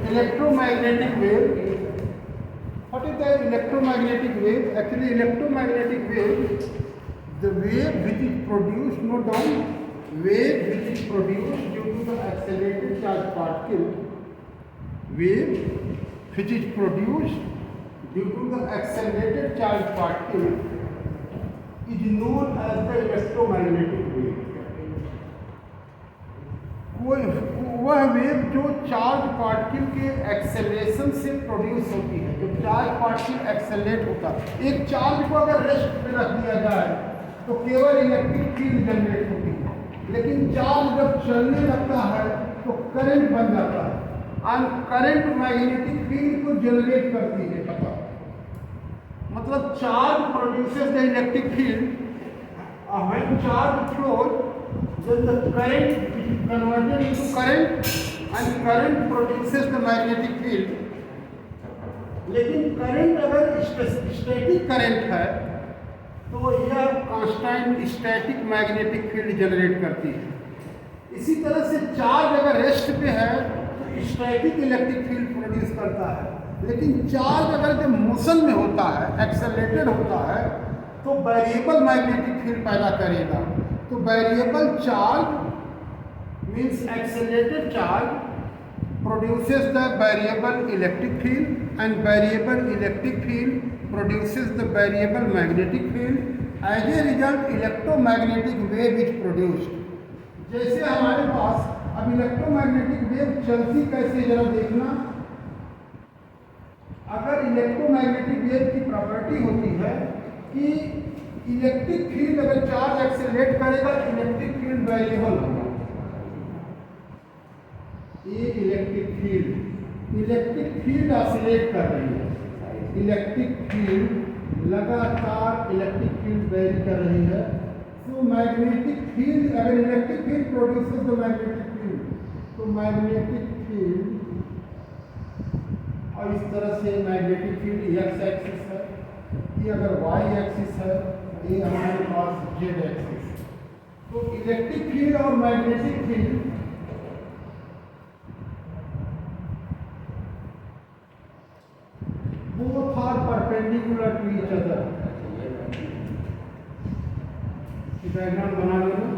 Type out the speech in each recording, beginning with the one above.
electromagnetic wave. What is the electromagnetic wave? Actually, electromagnetic wave, the wave which is produced, note down, wave which is produced due to the accelerated charge particle, wave which is produced due to the accelerated charge particle is known as the electromagnetic wave. वह wave जो charge particle के acceleration से produce होती है, जब charge particle accelerate होता है, एक चार्ज को अगर रेस्ट पे रख दिया जाए तो केवल इलेक्ट्रिक फील्ड जनरेट होती है, लेकिन चार्ज जब चलने लगता है तो करंट बन जाता है और करंट मैग्नेटिक फील्ड को जनरेट करती है। पता मतलब charge produces the electric field, when charge flows then the current is converted into current and current produces the magnetic field. लेकिन करंट अगर स्टैटिक करंट है तो यह constant static magnetic field generate करती है। इसी तरह से चार्ज अगर रेस्ट पे है तो स्टैटिक इलेक्ट्रिक फील्ड प्रोड्यूस करता है, लेकिन चार्ज अगर जब मोशन में होता है, एक्सेलरेटेड होता है, तो वेरिएबल मैग्नेटिक फील्ड पैदा करेगा। तो variable charge means accelerated charge produces the variable electric field and variable electric field produces the variable magnetic field. As a result electromagnetic wave is produced. जैसे हमारे पास अब इलेक्ट्रोमैग्नेटिक वेव चलती कैसे, जरा देखना। अगर इलेक्ट्रोमैग्नेटिक वेव की प्रॉपर्टी होती है कि इलेक्ट्रिक फील्ड अगर चार्ज एक्सेलरेट करेगा तो इलेक्ट्रिक फील्ड वेरिएबल होगा। ये इलेक्ट्रिक फील्ड ऑसिलेट कर रही है, इलेक्ट्रिक फील्ड लगातार इलेक्ट्रिक फील्ड वेरी कर रही है। तो मैग्नेटिक फील्ड, अगर electric field produces the magnetic field, तो मैग्नेटिक फील्ड, और इस तरह से मैग्नेटिक फील्ड एक्स एक्सिस है, ये अगर वाई एक्सिस है, ये हमारे पास जेड एक्सिस। तो इलेक्ट्रिक फील्ड और magnetic field both are perpendicular to each other. Diagram बना लेना,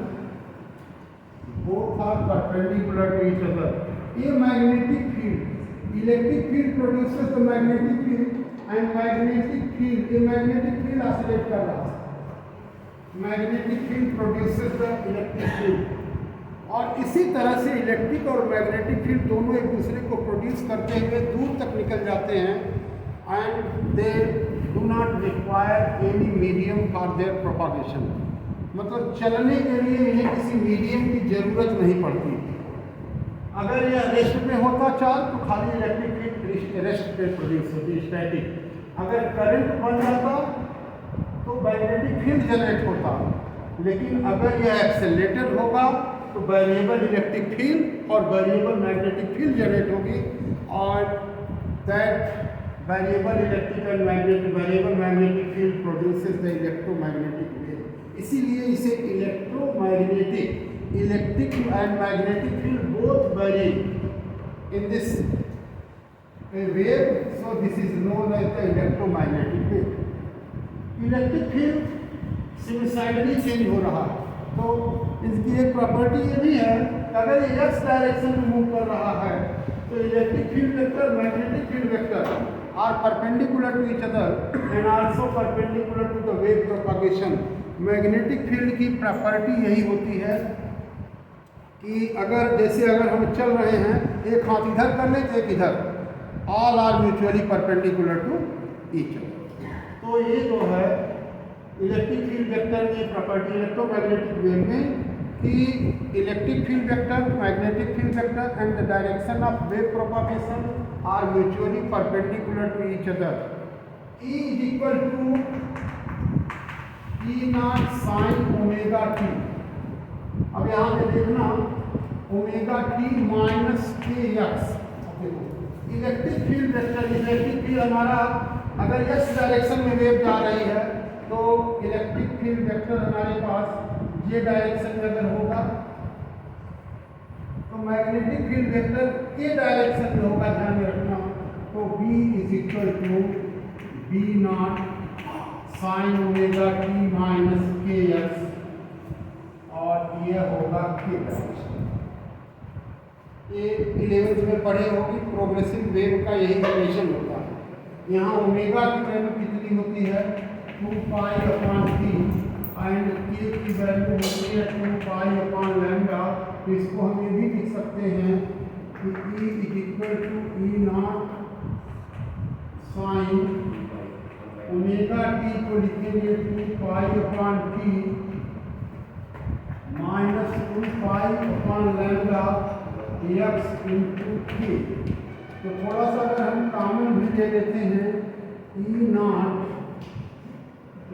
both are perpendicular to each other. ये magnetic field, electric field produces the magnetic field and magnetic field, ये मैग्नेटिक फील्ड ऑसिलेट कर रहा है, magnetic field produces the electric field. और इसी तरह से इलेक्ट्रिक और मैग्नेटिक फील्ड दोनों एक दूसरे को प्रोड्यूस करते हुए दूर तक निकल जाते हैं and they do not require any medium for their propagation. मतलब चलने के लिए इन्हें किसी मीडियम की जरूरत नहीं पड़ती। अगर यह रेस्ट पे होता चार्ज तो खाली इलेक्ट्रिक फील्ड रेस्ट पे प्रोड्यूस होती, स्टैटिक। अगर करंट बन जाता तो मैग्नेटिक फील्ड जनरेट होता, लेकिन अगर यह एक्सेलरेटेड होगा तो वेरिएबल इलेक्ट्रिक फील्ड और वेरिएबल मैग्नेटिक फील्ड जनरेट होगी, और that variable electric and variable magnetic field produces the electromagnetic wave. इसीलिए इसे electric and magnetic field both very in this wave, so this is known as the electromagnetic wave. Electric field sinusoidally change हो रहा है, तो इसकी एक property ये भी है कि अगर ये एक्स डायरेक्शन में मूव कर रहा है तो electric field vector, magnetic field vector are perpendicular to each other and also perpendicular to the wave propagation. Magnetic field की प्रॉपर्टी यही होती है कि अगर हम चल रहे हैं, एक हाथ इधर कर लें तो एक इधर, all are mutually perpendicular to each other. तो ये जो है इलेक्ट्रिक फील्ड वेक्टर की प्रॉपर्टी इलेक्ट्रोमैग्नेटिक वेव में कि electric field vector, magnetic field vector and the direction of wave propagation are mutually perpendicular to each other. E is equal to E naught sine omega t. अब यहाँ पे देखना omega t minus k x. Electric field vector, electric field हमारा अगर इस direction में wave जा रही है तो इलेक्ट्रिक फील्ड वेक्टर हमारे पास ये डायरेक्शन में अगर होगा तो मैग्नेटिक फील्ड वेक्टर के डायरेक्शन में होगा, ध्यान में रखना। तो B is equal to B naught sine omega t minus k x, और ये होगा के डायरेक्शन। ये 11th में पढ़े होगी, प्रोग्रेसिव वेव का यही इक्वेशन होता है। यहाँ ओमेगा की वैल्यू कितनी होती है 2 पाई अपॉन टी, एंड के की वैल्यू होती है 2 पाई अपॉन लैम्डा। तो इसको हम ये भी लिख सकते हैं कि E is equal to E naught sine omega t को लिखेंगे 2 pi upon T minus 2 pi upon lambda x into k. तो थोड़ा सा अगर हम कॉमन भी ले लेते हैं ई नॉट,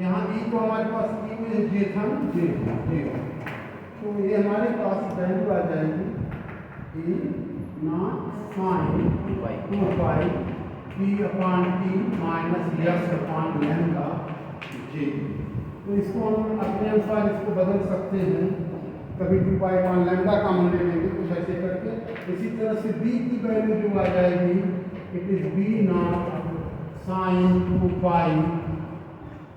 यहाँ ई को हमारे पास ई में जे था जे, तो ये हमारे पास वैल्यू आ जाएगी E naught sine 2 pi P upon T minus x upon lambda जे। तो इसको हम अपने अनुसार इसको बदल सकते हैं, कभी 2 पाई अपॉन लैम्डा कॉमन ले लेंगे कुछ ऐसे करके। इसी तरह से बी की वैल्यू जो आ जाएगी it is B naught sine 2 pi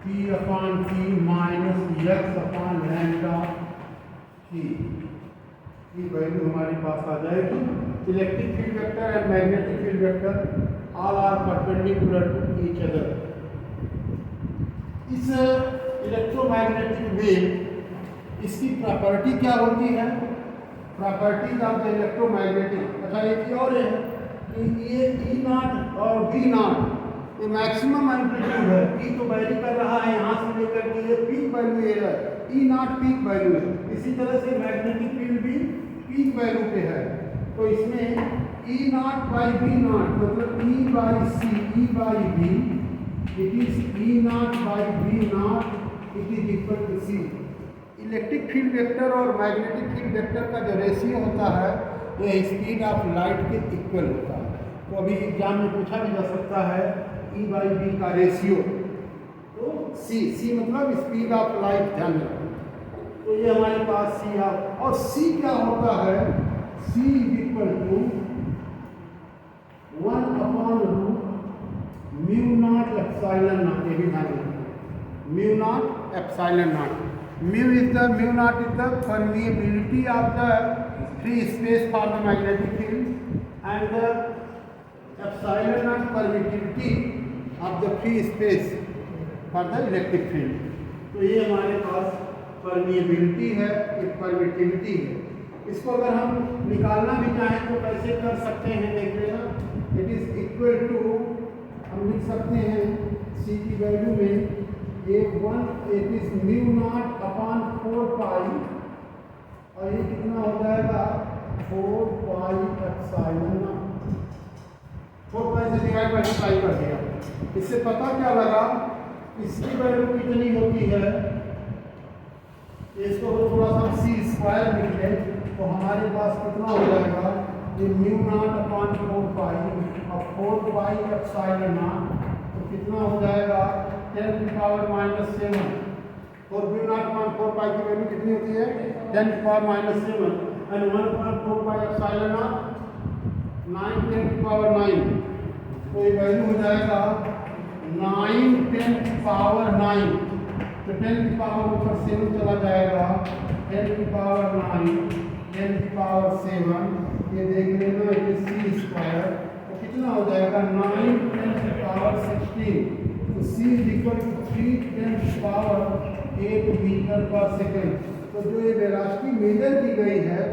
P upon T minus x upon lambda t. ये वैल्यू हमारे पास आ जाएगी। Electric field vector and magnetic field vector all are perpendicular to each other. इस इलेक्ट्रोमैग्नेटिक वेव इसकी प्रॉपर्टी क्या होती है? प्रॉपर्टी ऑफ द इलेक्ट्रोमैग्नेटिक, अच्छा एक और है कि ये ई नॉट और बी नॉट ये मैक्सिमम एम्पलीट्यूड है। ई तो वैरी कर रहा है यहाँ से लेकर के, ये पीक वैल्यू है, ई नॉट पीक वैल्यू है। इसी तरह से मैग्नेटिक फील्ड भी पीक वैल्यू पे है। तो इसमें E naught by B naught मतलब E by C E by B, it is E naught by B naught it is equal to C. Electric field vector और मैग्नेटिक फील्ड वेक्टर का जो ratio होता है यह स्पीड ऑफ लाइट के equal होता है। तो अभी एग्जाम में पूछा भी जा सकता है ई बाई बी का रेशियो, तो सी मतलब स्पीड ऑफ लाइट, ध्यान में रखना। तो ये हमारे पास सी ऑफ, और सी क्या होता है C is equal to 1 upon root mu naught epsilon naught. ये भी ध्यान रखना, mu naught epsilon naught. Mu naught is the permeability of the free space for the magnetic field and the epsilon naught permittivity of the free space for the electric field. तो ये हमारे पास permeability है, एक permittivity है। इसको अगर हम निकालना भी चाहें तो कैसे कर सकते हैं देख लेना। इट इज इक्वल टू, हम लिख सकते हैं सी की वैल्यू में ये 1 it is mu naught upon 4 पाई, और ये कितना हो जाएगा 4 पाई एप्सिलॉन नॉट। 4 पाई से डिवाइड बाई पाई कर दिया। इससे पता क्या लगा इसकी वैल्यू कितनी होती है, इसको तो थोड़ा सा सी स्क्वायर लिख लें तो हमारे पास कितना हो जाएगा ये म्यू नॉट अपॉन 4 पाई और 4 पाई एप्सिलॉन नॉट, तो कितना हो जाएगा 10 की पावर माइनस 7। और म्यू नॉट अपॉन 4 पाई की वैल्यू कितनी होती है 10 की power minus 7 and 1 upon 4 pi epsilon not 9 10 की पावर 9। तो ये वैल्यू हो जाएगा 9 10 की पावर 9। तो 10 की पावर ऊपर 7 चला जाएगा, 10 की पावर 9 10 की पावर 7, ये देख लेना इट इज सी स्क्वायर। तो कितना हो जाएगा 9 10 की पावर 16। तो सी इज इक्वल टू 3 10 की पावर 8 मीटर पर सेकेंड। तो जो ये वेलोसिटी मेजर की गई है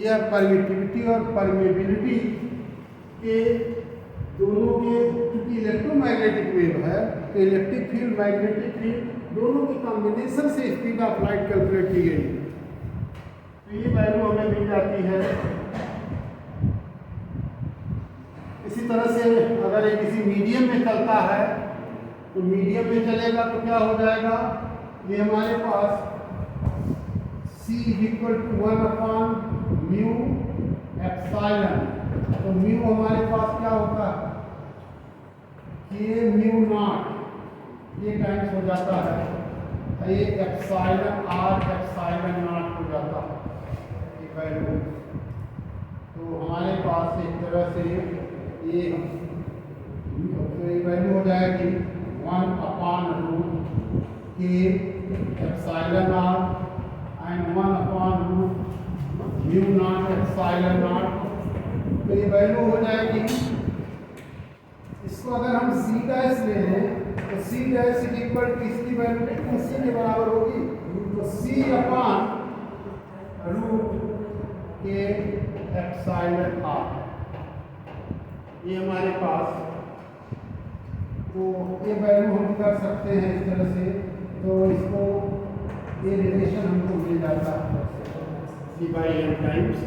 यह परमिटिविटी और परमेबिलिटी के दोनों के, क्योंकि इलेक्ट्रोमैग्नेटिक वेव है तो इलेक्ट्रिक फील्ड मैग्नेटिक फील्ड दोनों के कॉम्बिनेशन से स्पीड ऑफ लाइट कैलकुलेट की गई। तो ये वैल्यू हमें मिल जाती है। इसी तरह से अगर ये किसी मीडियम में चलता है तो मीडियम में चलेगा तो क्या हो जाएगा, ये हमारे पास C is equal to 1 upon mu epsilon. तो म्यू हमारे पास क्या होता है K म्यू नॉट, ये टाइम्स हो जाता है ये एप्सिलॉन R एप्सिलॉन नॉट हो जाता है। ये वैल्यू तो हमारे पास एक तरह से ये तो ये वैल्यू हो जाएगी 1/√k epsilon r and 1/√μ0 epsilon r। तो ये वैल्यू हो जाएगी, इसको अगर हम c डैश ले लें तो c dash is equal to इसकी वैल्यू कितनी c के बराबर होगी, तो c/√k एप्सिलॉन r। ये हमारे पास, तो ये वैल्यू हम कर सकते हैं इस तरह से, तो इसको ये रिलेशन हमको मिल जाता है c/n टाइम्स।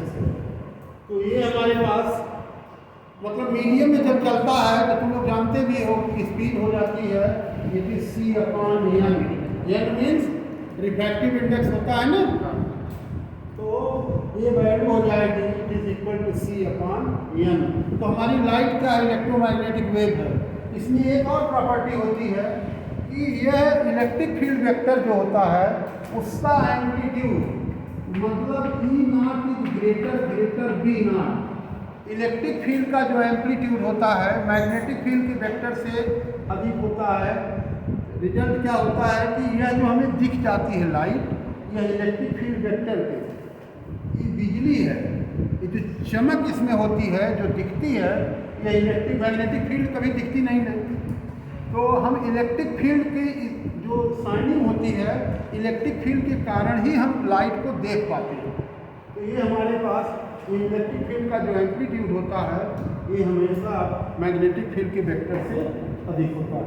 तो ये हमारे पास मतलब मीडियम में जब चलता है तो तुम लोग जानते भी हो कि स्पीड हो जाती है it is c/n। n means refractive index होता है ना, तो ये वैल्यू हो जाएगी it is equal to c/n। तो हमारी लाइट का इलेक्ट्रोमैग्नेटिक वेव है, इसमें एक और प्रॉपर्टी होती है कि यह इलेक्ट्रिक फील्ड वेक्टर जो होता है उसका एम्पलीट्यूड मतलब E0 is greater B0। Electric field का जो एम्पलीट्यूड होता है मैग्नेटिक फील्ड के वेक्टर से अधिक होता है। रिजल्ट क्या होता है कि यह जो हमें दिख जाती है लाइट, यह इलेक्ट्रिक फील्ड वेक्टर के ये बिजली है, ये जो चमक इसमें होती है जो दिखती है, यह इलेक्ट्रिक मैग्नेटिक फील्ड कभी दिखती नहीं रहती। तो हम इलेक्ट्रिक फील्ड की जो शाइनिंग होती है इलेक्ट्रिक फील्ड के कारण ही हम लाइट को देख पाते हैं। तो ये हमारे पास इलेक्ट्रिक फील्ड का जो एम्पलीट्यूड होता है ये हमेशा मैग्नेटिक फील्ड के वेक्टर से अधिक होता है।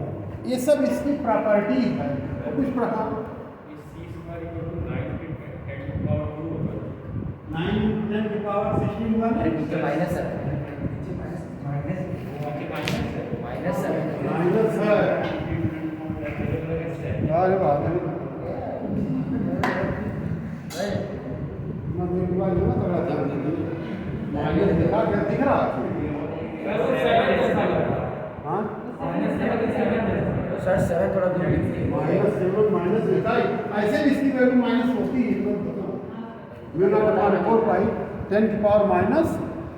ये सब इसकी प्रॉपर्टी है। तो कुछ प्रकार 9 10 की पावर 16 हुआ ना, माइनस है अरे बात है मैं एक बार ना थोड़ा ध्यान दीजिए, माइनस दिखा क्या दिख रहा है? हाँ सर 7 थोड़ा दूर -7 माइनस लिखा है, ऐसे भी इसकी वैल्यू माइनस होती है। मेरा बता 4/10 की power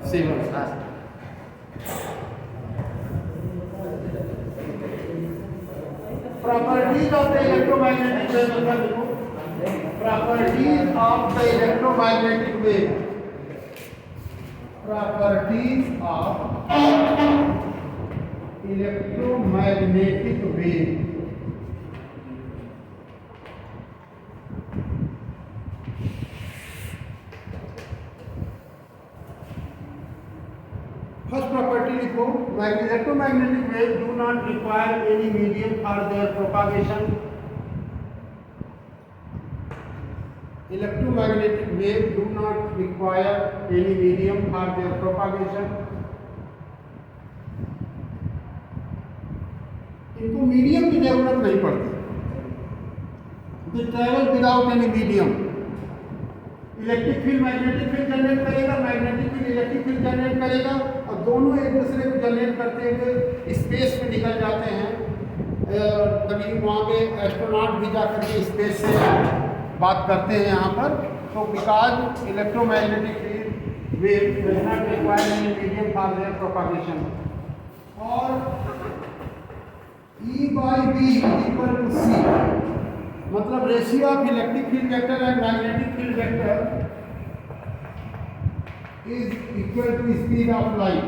-7। Properties of the electromagnetic wave, properties of the electromagnetic wave, properties of electromagnetic wave। First property लिखो, electromagnetic wave do not require any medium for their propagation. Electromagnetic wave do not require any medium for their propagation. इनको medium की जरूरत नहीं पड़ती, they travel without any medium. Electric field magnetic field generate करेगा, magnetic field electric field generate करेगा, और दोनों एक दूसरे को जनरेट करते हुए स्पेस में निकल जाते हैं। कभी वहाँ पे एस्ट्रोनॉट भी जाकर के स्पेस से बात करते हैं यहाँ पर। तो because electromagnetic field wave does not require any medium for their propagation. और E/B इक्वल टू C, मतलब ratio of electric field vector and magnetic field vector is equal to speed of light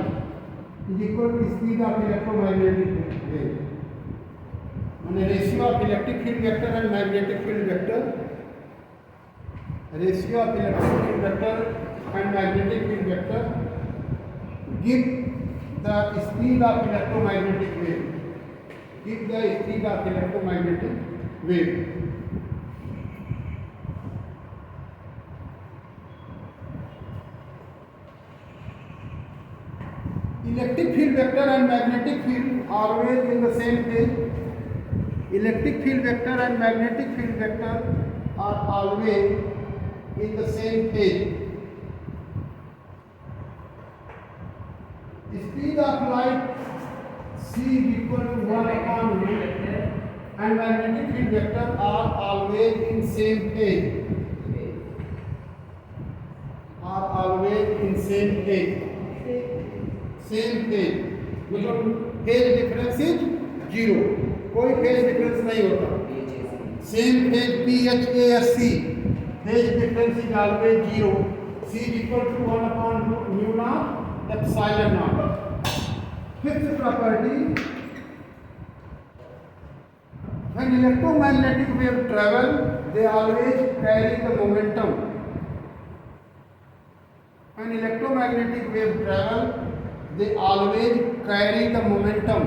is equal to speed of electromagnetic wave। माने ratio of electric field vector and magnetic field vector, ratio of electric field vector and magnetic field vector give the speed of electromagnetic wave, give the speed of electromagnetic wave। Electric field vector and magnetic field always in the same phase. Electric field vector and magnetic field vector are always in the same phase. Speed of light c is equal to 1/v and magnetic field vector are always in same phase. Are always in same same phase, same phase मतलब phase difference is zero, कोई phase difference नहीं होता। Same phase PHASC, phase difference is always zero. C is equal to 1 upon mu naught epsilon naught। Fifth property, when electromagnetic wave travel, they always carry the momentum। When electromagnetic wave travel, they always carry the momentum,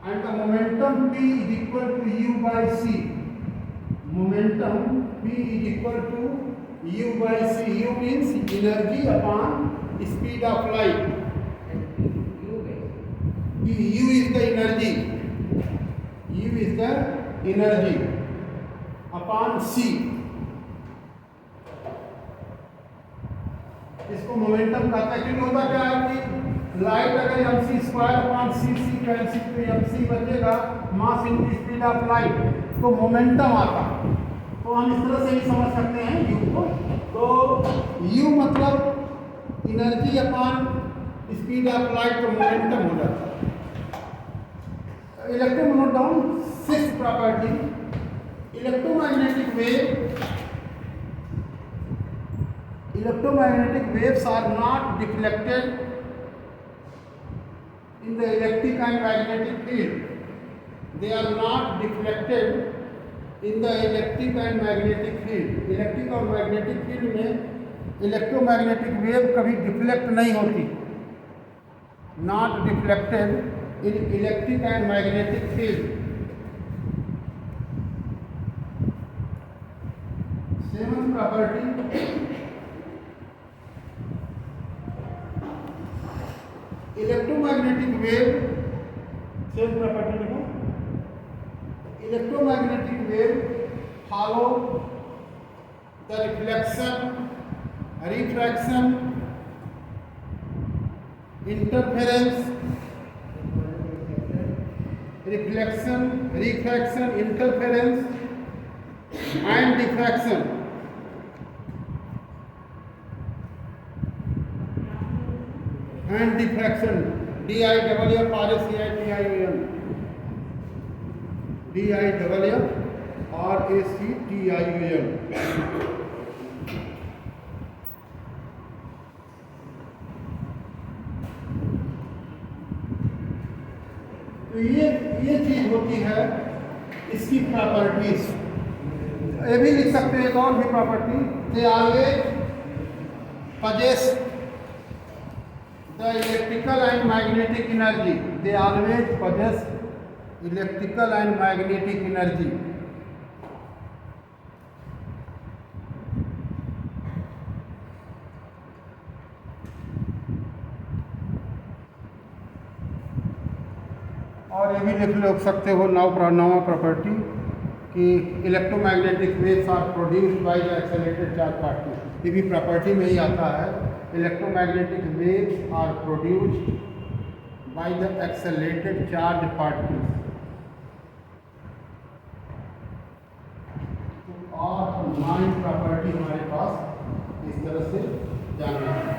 and the momentum P is equal to U by C। Momentum P is equal to U by C। U means energy upon speed of light। U is the energy, U is the energy upon C। इसको momentum कहते हैं। क्योंकि होता क्या है कि light अगर mc square upon c cancel तो mc बचेगा mass into speed of light, तो मोमेंटम आता। तो हम इस तरह से भी समझ सकते हैं u को। तो u मतलब energy upon speed of light, तो मोमेंटम हो जाता है। Electro down sixth property, electromagnetic waves are not deflected in the electric and magnetic field। They are not deflected in the electric and magnetic field। Electric और magnetic field में electromagnetic wave कभी deflect नहीं होती। Not deflected in electric and magnetic field. Seventh property, electromagnetic wave, same property लिखो, electromagnetic wave follow the reflection, refraction, interference, reflection, refraction, interference and diffraction. And diffraction, DIFFRACTION, DIFFRACTION। तो ये चीज होती है इसकी प्रॉपर्टीज। ये भी लिख सकते हैं एक और भी property, they always possess the electrical and magnetic energy। They always possess electrical and magnetic energy। और ये भी लिख सकते हो नौवा प्रॉपर्टी कि electromagnetic waves are produced by the accelerated charge particle. ये भी प्रॉपर्टी में ही आता है। Electromagnetic waves are produced by the accelerated charged particles। तो और 9 प्रॉपर्टी हमारे पास इस तरह से जानना है।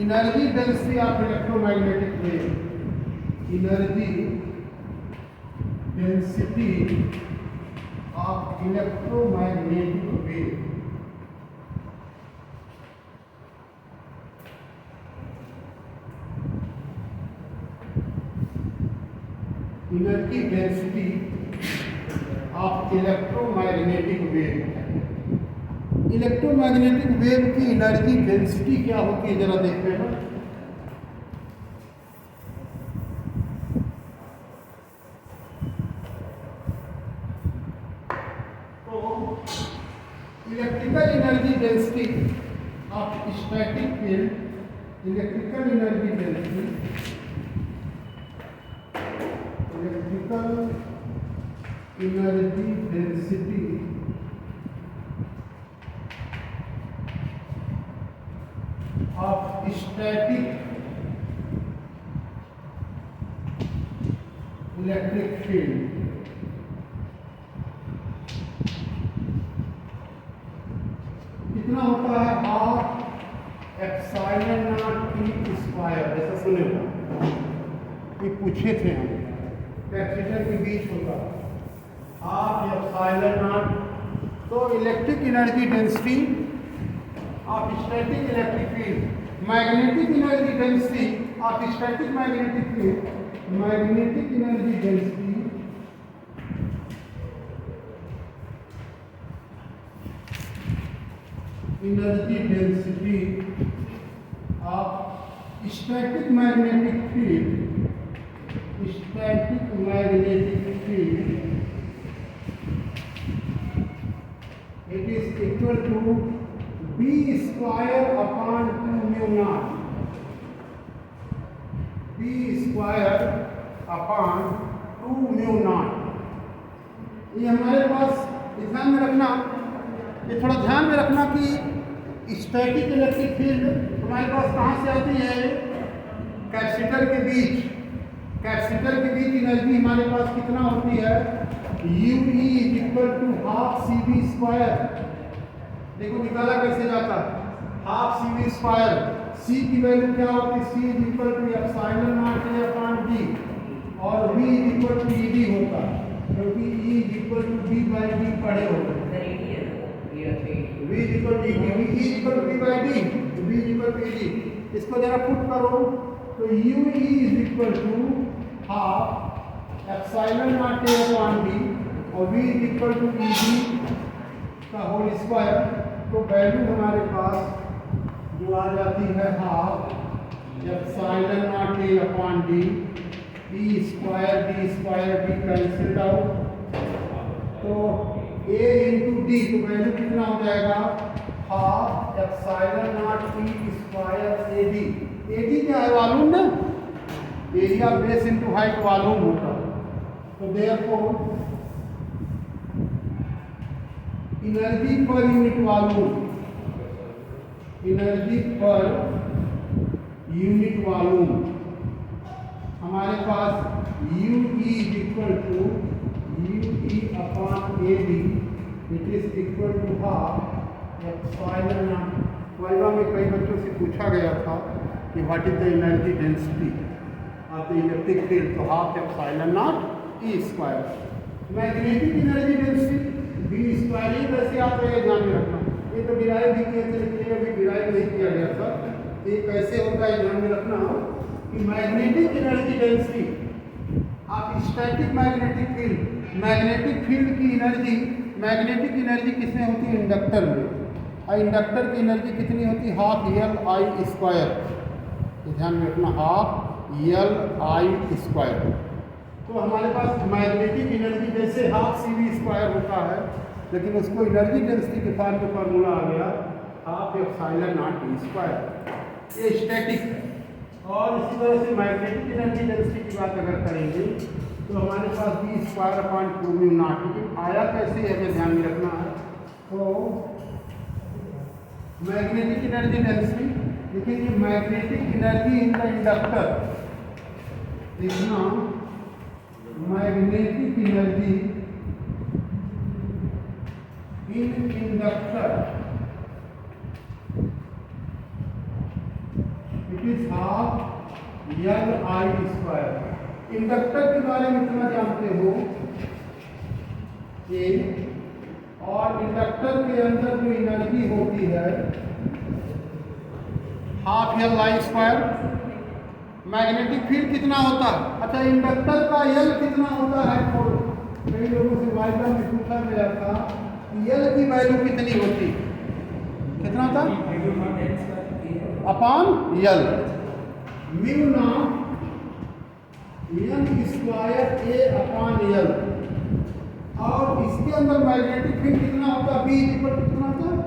Energy density of electromagnetic wave, energy density of electromagnetic wave, energy density of electromagnetic wave। Electromagnetic wave की एनर्जी डेंसिटी क्या होती है जरा देखते हैं। Electrical energy density of static field, electrical energy density, electrical energy density of static electric field कितना होता है half epsilon naught T square. ऐसा सुने हो ये पूछे थे हम, कैपेसिटर के बीच होता है हाफ एप्सिलॉन नॉट। तो electric energy density of static electric field, magnetic energy density of static magnetic field, magnetic energy density of static magnetic field, static magnetic field, it is equal to b square upon 2 mu naught, b square upon 2 mu naught। ये हमारे पास ध्यान में रखना, ये थोड़ा ध्यान में रखना कि स्टैटिक इलेक्ट्रिक फील्ड हमारे पास कहाँ से आती है, कैपेसिटर के बीच। कैपेसिटर के बीच एनर्जी हमारे पास कितना होती है, U E is equal to half C B square. देखो निकाला कैसे जाता, half C B square. C की वैल्यू क्या होती है, C is equal to epsilon naught A upon D, और V is equal to E D होता, क्योंकि E is equal to B by D पढ़े होते हैं। V is equal to E is equal to B by D, V is equal to E D. इसको जरा put करो तो U E is equal to half epsilon naught A upon D और v is equal to E D का whole square. तो value हमारे पास जो आ जाती है half epsilon naught A upon D, D square D cancelled out, तो a इंटू डी, तो वैल्यू कितना हो जाएगा, half epsilon naught T square A D क्या है, वॉल्यूम ना, area base into height volume होता है। तो therefore energy per unit volume, energy per unit volume हमारे पास U E is equal to U E upon A D, it is equal to half epsilon naught. Viva में कई बच्चों से पूछा गया था कि what is the energy density of the electric field, तो half epsilon naught E square. Magnetic energy density B square, ही वैसे आप ध्यान में रखना, ये तो डिराइव भी किया था लेकिन अभी डिराइव नहीं किया गया था। ये कैसे होता है ध्यान में रखना कि magnetic energy density of static magnetic field, magnetic field की एनर्जी, मैग्नेटिक एनर्जी किसमें होती है, इंडक्टर में, और इंडक्टर की एनर्जी कितनी होती है, हाफ एल आई स्क्वायर। ध्यान में रखना, हाफ एल आई स्क्वायर। तो हमारे पास मैग्नेटिक एनर्जी जैसे हाफ सी वी स्क्वायर होता है, लेकिन उसको एनर्जी डेंसिटी के फॉर्म में फार्मूला आ गया half epsilon naught E square. ये स्टैटिक है। और इसी तरह से मैग्नेटिक एनर्जी डेंसिटी की बात अगर करेंगे तो हमारे पास B square upon 2 mu naught, लेकिन आया कैसे हमें ध्यान में रखना है। तो मैग्नेटिक एनर्जी डेंसिटी, लेकिन ये magnetic energy in the inductor, देखना magnetic energy in inductor, it is half L I square. Inductor के बारे में इतना जानते हो कि, और इंडक्टर के अंदर जो एनर्जी होती है half L I square. Magnetic field कितना होता है, अच्छा इंडक्टर का एल कितना होता है, कई लोगों से वाइवा में पूछा गया था कि एल की वैल्यू कितनी होती, कितना था, upon L, mu naught N square A upon L. और इसके अंदर मैग्नेटिक फील्ड कितना होता है, बी इक्वल टू कितना होता है,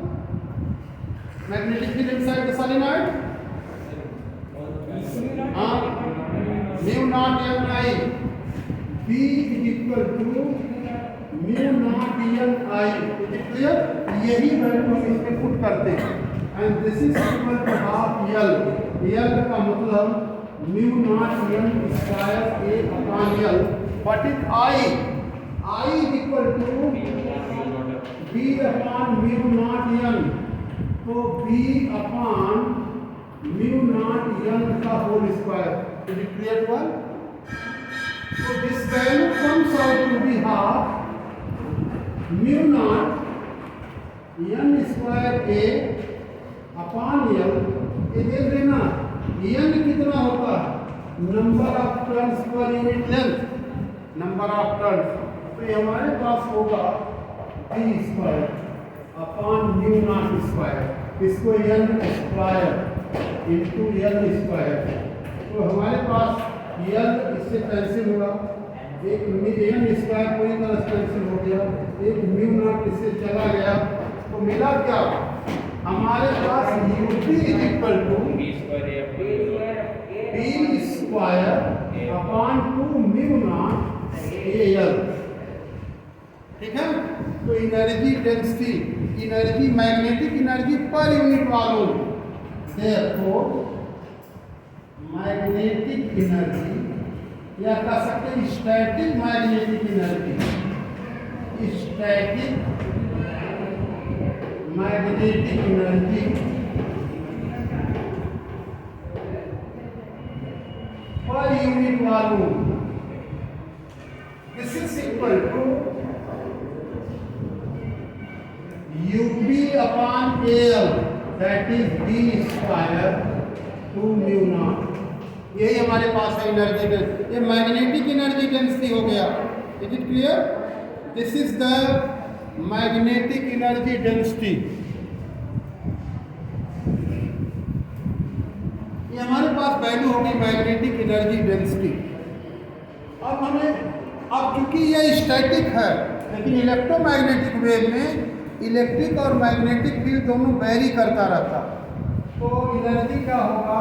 magnetic field inside the solenoid, हाँ, mu naught N I, B is equal to mu naught N I. Clear, यही वैल्यू हम इसमें पुट करते हैं, and this is equal to half L. L का मतलब mu naught N square A upon L. What is I, I is equal to B upon mu naught N, तो b upon mu naught n का whole square is it clear one. So this value comes out to be half mu naught n square a upon l। ये देख लेना n कितना होता है number of turns per unit length, number of turns. तो ये हमारे पास होगा b square upon mu not square, इसको n square into l square. तो हमारे पास यल इससे कैंसिल होगा, एक n स्क्वायर पूरी तरह से कैंसिल हो गया, एक म्यू नॉट इससे चला गया। तो मिला क्या हमारे पास UP is equal to B square upon 2 mu naught L. ठीक है। तो energy density, energy magnetic energy per unit volume, therefore magnetic energy या कह सकते हैं static magnetic energy, static magnetic energy per unit volume, this is equal to UB upon L that is B square 2 mu naught. यही हमारे पास है energy density, ये magnetic energy density हो गया। Is it clear? This is the magnetic energy density. ये हमारे पास वैल्यू होगी मैग्नेटिक एनर्जी डेंसिटी। अब चूंकि ये स्टैटिक है, लेकिन इलेक्ट्रोमैग्नेटिक वेव में इलेक्ट्रिक और मैग्नेटिक फील्ड दोनों वेरी करता रहता, तो एनर्जी क्या होगा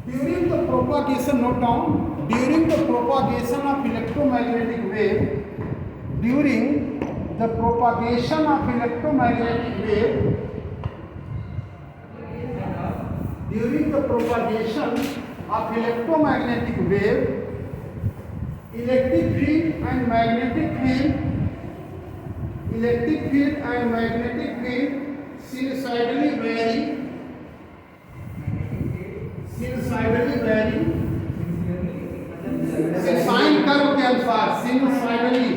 during the propagation, note down, during the propagation of electromagnetic wave, during the propagation of electromagnetic wave, during the propagation of electromagnetic wave, electric field and magnetic field, electric field and magnetic field sinusoidally vary, sinusoidally vary, sine curve के अनुसार sinusoidally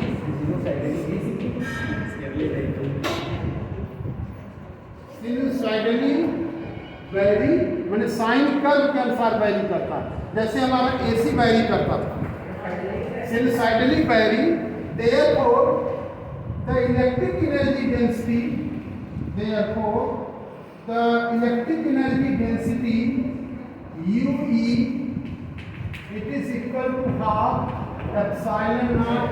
vary, मैंने sine curve के अनुसार vary करता है, जैसे हमारा AC vary करता था। sinusoidally vary, therefore the electric energy density, therefore the electric energy density UE, it is equal to half epsilon naught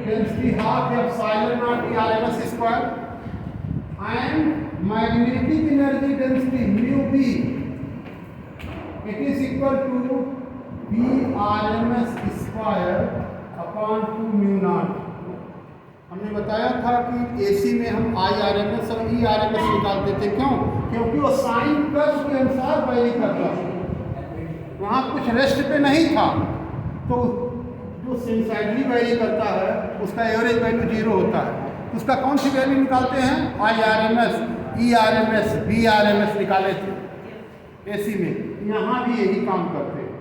density, half epsilon naught RMS square, and magnetic energy density mu B, it is equal to B RMS square upon 2 mu naught। हमने बताया था कि AC में हम IRMS और ERMS निकालते थे, क्यों? क्योंकि वो साइन कर्व के अनुसार वैरी करता था, वहाँ कुछ रेस्ट पे नहीं था। तो जो सिनुसाइडली वैरी करता है उसका एवरेज वैल्यू 0 होता है। उसका कौन सी वैल्यू निकालते हैं? IRMS, ERMS, BRMS निकाले थे एसी में, यहाँ भी यही काम करते हैं।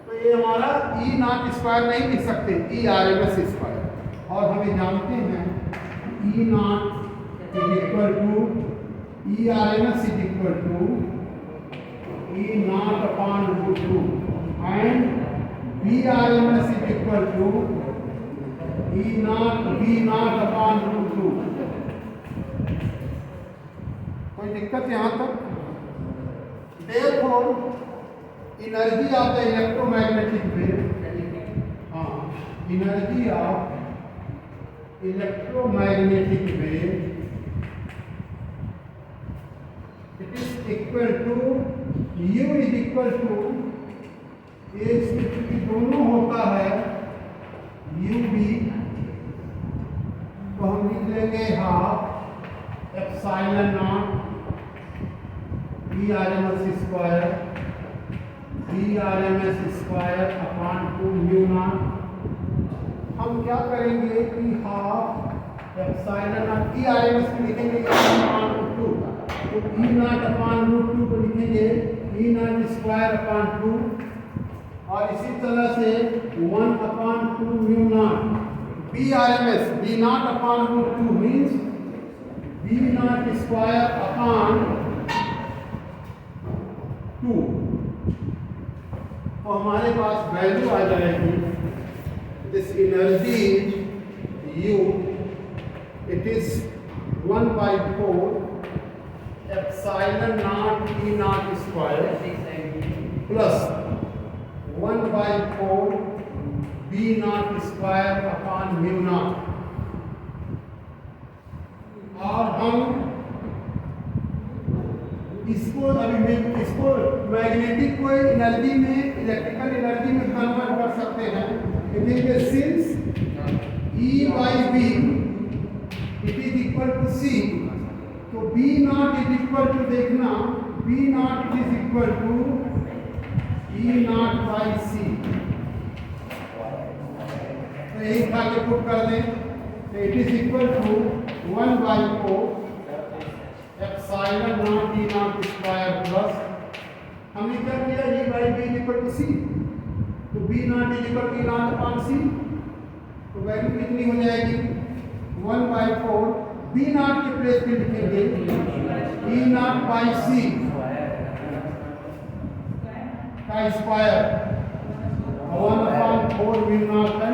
तो ये हमारा E नॉट स्क्वायर नहीं लिख सकते, ERMS स्क्वायर। और हमें जानते हैं E naught is equal to ERMS is equal to E naught upon √2 and BRMS is equal to E naught B naught upon √2। कोई दिक्कत यहाँ तक? Therefore energy of the electromagnetic wave, energy of electromagnetic wave, it is equal to U is equal to, ये दोनों होता है UB, तो हम लिख लेंगे half epsilon not BRMS square, BRMS square upon 2 mu not. हम क्या करेंगे कि हाफ एप्सिलॉन नॉट ERMS लिखेंगे ई नॉट अपॉन रूट 2 को लिखेंगे ई नॉट स्क्वायर अपॉन 2 और इसी तरह से 1 upon 2 mu naught B R M S B naught upon root 2 means B naught square upon 2। तो हमारे पास वैल्यू आ जाएगी this energy U it is 1/4 epsilon naught E naught square plus 1/4 B naught square upon mu naught। और हम इसको magnetic को energy में इलेक्ट्रिकल एनर्जी में कन्वर्ट कर सकते हैं। लिखेंगे since E by B it is equal to C, तो B naught is equal to देखना B naught is equal to E naught by C। तो यही था कि पुट कर दें तो it is equal to 1/4 epsilon naught E naught square plus हमने क्या किया E by B is equal to C, तो B naught is equal to E naught upon C। तो वैल्यू कितनी हो जाएगी 1/4 B नॉट के प्लेस पे लिखेंगे E नॉट बाई C का स्क्वायर 1/4 B नॉट है।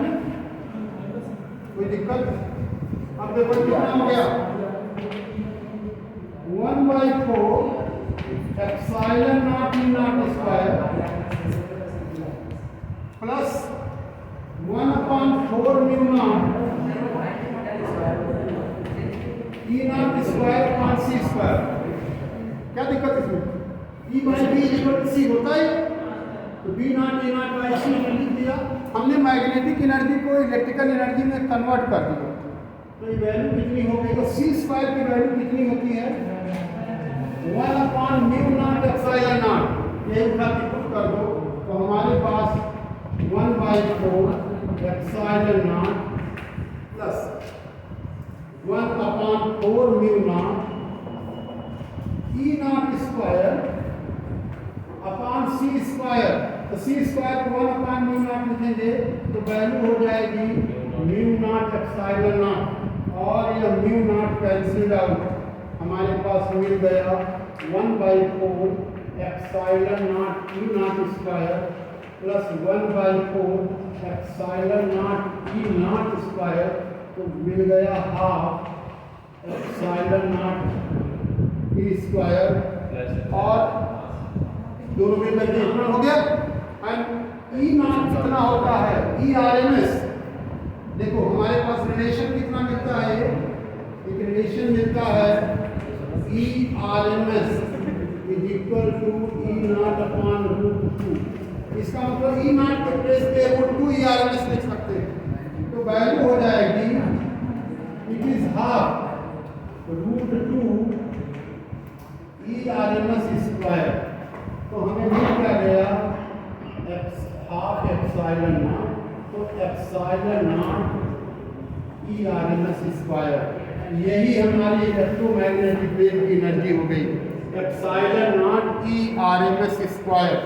कोई दिक्कत? अब देखो कितना हो गया 1/4 epsilon naught E naught square plus 1/4 mu naught E naught square upon C square. क्या दिक्कत इसमें? E by B equal to C होता है, तो B naught E naught by C लिख दिया। हमने मैग्नेटिक एनर्जी को इलेक्ट्रिकल एनर्जी में कन्वर्ट कर दिया। तो ये वैल्यू कितनी हो गई? तो C स्क्वायर की वैल्यू कितनी होती है 1/म्यू नॉट एप्सिलॉन नॉट। ये उठा के पुट कर दो तो हमारे पास 1/4 epsilon not plus 1/4 mu naught E naught square upon C square. तो C स्क्वायर को 1/म्यू नॉट लिखेंगे तो वैल्यू हो जाएगी म्यू नॉट एप्सिलॉन नॉट और यह म्यू नॉट कैंसिल आउट। हमारे पास मिल गया 1/4 epsilon naught E naught square plus 1/4 epsilon naught E naught square, तो मिल गया half epsilon naught E square और दोनों मिलकर के इतना हो गया। एंड E नॉट कितना होता है ERMS। देखो हमारे पास रिलेशन कितना मिलता है, एक रिलेशन मिलता है ERMS is equal to E naught upon root 2। इसका मतलब E नॉट के प्लेस पे रूट 2 ERMS लिख सकते हैं। तो वैल्यू हो जाएगी it is half root 2 ERMS square. तो हमें मिल क्या गया हाफ एप्सिलॉन नॉट, तो एप्सिलॉन नॉट ERMS स्क्वायर। यही हमारी इलेक्ट्रोमैग्नेटिक वेव की एनर्जी हो गई एप्सिलॉन नॉट ERMS स्क्वायर।